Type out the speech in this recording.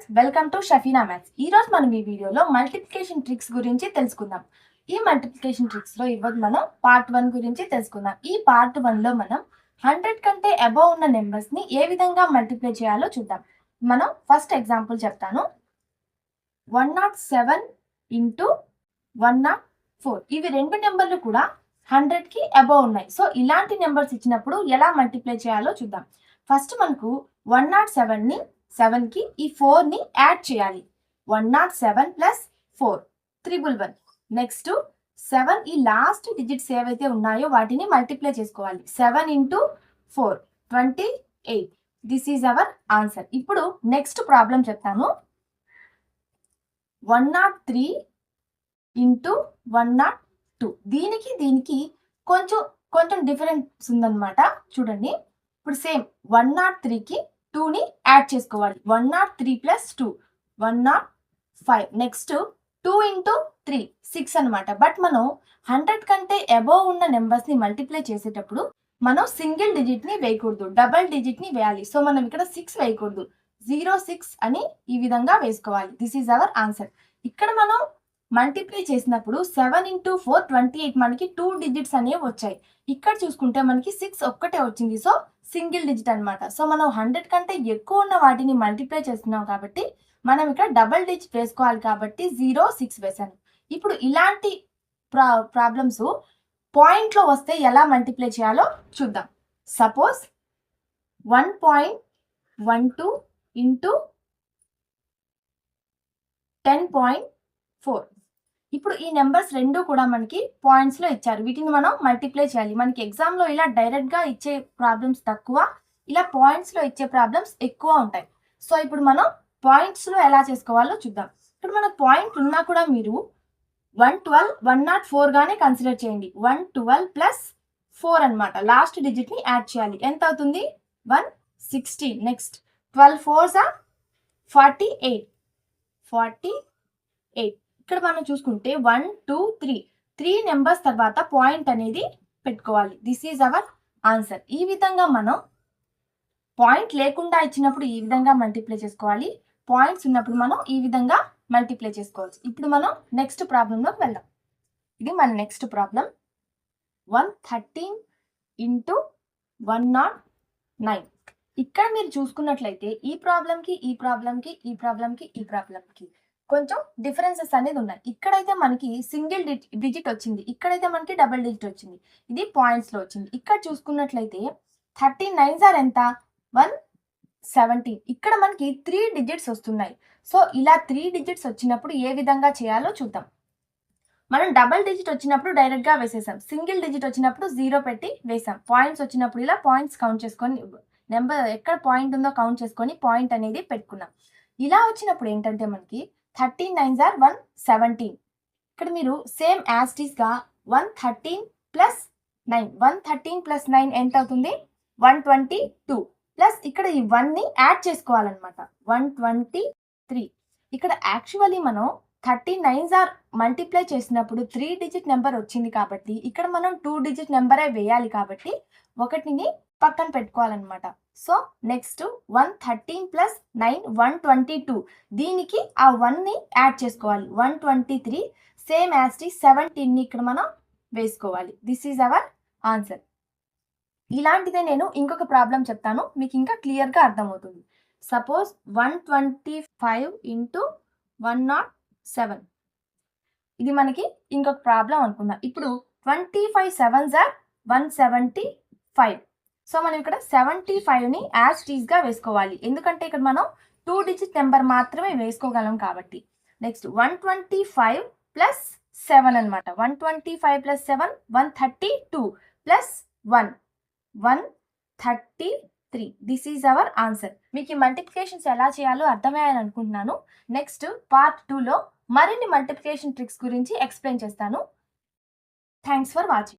Friends, welcome to Shafeena maths. ఈ రోజు మనం ఈ వీడియోలో మల్టిప్లికేషన్ ట్రిక్స్ గురించి తెలుసుకుందాం. ఈ మల్టిప్లికేషన్ ట్రిక్స్ లో ఇవ్వదు మనం పార్ట్ 1 గురించి తెలుసుకుందాం. ఈ పార్ట్ 1 లో మనం 100 కంటే అబవ్ ఉన్న నెంబర్స్ ని ఏ విధంగా మల్టిప్లై చేయాలో చూద్దాం. మనం ఫస్ట్ ఎగ్జాంపుల్ చెప్తాను. 107 ఇంటూ 104. ఇవి రెండు నెంబర్లు కూడా 100 కి అబవ్ ఉన్నాయి. సో ఇలాంటి నెంబర్స్ ఇచ్చినప్పుడు ఎలా మల్టిప్లై చేయాలో చూద్దాం. ఫస్ట్ మనకు 107 ని 7 కి ఈ 4 ని యాడ్ చేయాలి. 107 ప్లస్ 4 111. నెక్స్ట్ 7 ఈ లాస్ట్ డిజిట్స్ ఏవైతే ఉన్నాయో వాటిని మల్టిప్లై చేసుకోవాలి. 7 into 4 28. This is our answer. ఇప్పుడు నెక్స్ట్ ప్రాబ్లం చెప్తాను. 103 ఇంటూ 102. దీనికి కొంచెం డిఫరెన్స్ ఉందన్నమాట. చూడండి, ఇప్పుడు సేమ్ 103కి 2ని యాడ్ చేసుకోవాలి. 103 ప్లస్ 2 105. నెక్స్ట్ 2 ఇంటూ 3 6 అనమాట. బట్ మనం 100 కంటే అబోవ్ ఉన్న నెంబర్స్ ని మల్టిప్లై చేసేటప్పుడు మనం సింగిల్ డిజిట్ ని వేయకూడదు, డబల్ డిజిట్ ని వేయాలి. సో మనం ఇక్కడ 6 వేయకూడదు, 06 అని ఈ విధంగా వేసుకోవాలి. This is our answer. ఇక్కడ మనం మల్టిప్లై చేసినప్పుడు 7 ఇంటూ 4 28 మనకి 2 డిజిట్స్ అనేవి వచ్చాయి. ఇక్కడ చూసుకుంటే మనకి 6 ఒక్కటే వచ్చింది. సో సింగిల్ డిజిట్ అనమాట. సో మనం 100 కంటే ఎక్కువ ఉన్న వాటిని మల్టిప్లై చేస్తున్నాం కాబట్టి మనం ఇక్కడ డబల్ డిజిట్ వేసుకోవాలి కాబట్టి 06 వేసాను. ఇప్పుడు ఇలాంటి ప్రాబ్లమ్స్ పాయింట్ లో వస్తే ఎలా మల్టిప్లై చేయాలో చూద్దాం. Suppose 1.12 into 10.4. ఇప్పుడు ఈ నెంబర్స్ రెండు కూడా మనకి పాయింట్స్ లో ఇచ్చారు. వీటిని మనం మల్టిప్లై చేయాలి. మనకి ఎగ్జామ్ లో ఇలా డైరెక్ట్ గా ఇచ్చే ప్రాబ్లమ్స్ తక్కువ, ఇలా పాయింట్స్ లో ఇచ్చే ప్రాబ్లమ్స్ ఎక్కువ ఉంటాయి. సో ఇప్పుడు మనం పాయింట్స్ లో ఎలా చేసుకోవాలో చూద్దాం. ఇప్పుడు మన పాయింట్ ఉన్నా కూడా మీరు 112 104 గానే కన్సిడర్ చేయండి. 112 ప్లస్ 4 అనమాట. లాస్ట్ డిజిట్ ని యాడ్ చేయాలి. ఎంత అవుతుంది? 116. Next 12 4s 48. ఇక్కడ మనం చూసుకుంటే 1 2 3 నెంబర్స్ తర్వాత పాయింట్ అనేది పెట్టుకోవాలి. This is our answer. ఈ విధంగా మనం పాయింట్ లేకుండా ఇచ్చినప్పుడు ఈ విధంగా మల్టిప్లై చేసుకోవాలి. పాయింట్స్ ఉన్నప్పుడు మనం ఈ విధంగా మల్టిప్లై చేసుకోవచ్చు. ఇప్పుడు మనం నెక్స్ట్ ప్రాబ్లంలోకి వెళ్దాం. ఇది మన నెక్స్ట్ ప్రాబ్లం. 113 ఇంటూ 109. ఇక్కడ మీరు చూసుకున్నట్లయితే ఈ ప్రాబ్లంకి కొంచెం డిఫరెన్సెస్ అనేది ఉన్నాయి. ఇక్కడైతే మనకి సింగిల్ డిజిట్ వచ్చింది, ఇక్కడైతే మనకి డబుల్ డిజిట్ వచ్చింది. ఇది పాయింట్స్ లో వచ్చింది. ఇక్కడ చూసుకున్నట్లయితే 39 ఎంత? 117. ఇక్కడ మనకి 3 డిజిట్స్ వస్తున్నాయి. సో ఇలా 3 డిజిట్స్ వచ్చినప్పుడు ఏ విధంగా చేయాలో చూద్దాం. మనం డబుల్ డిజిట్ వచ్చినప్పుడు డైరెక్ట్ గా వేసేసాం, సింగిల్ డిజిట్ వచ్చినప్పుడు 0 పెట్టి వేసాం. పాయింట్స్ వచ్చినప్పుడు ఇలా పాయింట్స్ కౌంట్ చేసుకొని, నెంబర్ ఎక్కడ పాయింట్ ఉందో కౌంట్ చేసుకొని పాయింట్ అనేది పెట్టుకున్నాం. ఇలా వచ్చినప్పుడు ఏంటంటే మనకి 39 117. ఇక్కడ మీరు సేమ్ యాస్టీస్ గా 113 ప్లస్ 9, 113 ప్లస్ 9 ఎంత అవుతుంది? 122. ప్లస్ ఇక్కడ ఈ 1 ని యాడ్ చేసుకోవాలన్నమాట, 123. ఇక్కడ యాక్చువల్లీ మనం 39 మల్టిప్లై చేసినప్పుడు 3 డిజిట్ నెంబర్ వచ్చింది కాబట్టి ఇక్కడ మనం 2 డిజిట్ నెంబరే వేయాలి కాబట్టి ఒకటిని పక్కన పెట్టుకోవాలన్నమాట. So next 113 plus 9 122. దీనికి ఆ 1 ని యాడ్ చేసుకోవాలి, 123. సేమ్ యాజ్ 17 ని ఇక్కడ మనం వేసుకోవాలి. This is our answer. ఇలాంటిదే నేను ఇంకొక ప్రాబ్లం చెప్తాను, మీకు ఇంకా క్లియర్ గా అర్థమవుతుంది. Suppose 125 into 107. ఇది మనకి ఇంకొక ప్రాబ్లం అనుకుందాం. ఇప్పుడు 25 7s 175. సో మనం ఇక్కడ 75 ని యాజ్ టీజ్ గా వేసుకోవాలి, ఎందుకంటే ఇక్కడ మనం 2 డిజిట్ నెంబర్ మాత్రమే వేసుకోగలం కాబట్టి. నెక్స్ట్ 125 ప్లస్ 7 అనమాట. 125 plus 7 132 plus 1 133. This is our answer. మీకు ఈ మల్టిప్లికేషన్స్ ఎలా చేయాలో అర్థమయ్యాలని అనుకుంటున్నాను. నెక్స్ట్ పార్ట్ 2లో మరిన్ని మల్టిప్లికేషన్ ట్రిక్స్ గురించి ఎక్స్ప్లెయిన్ చేస్తాను. Thanks for watching.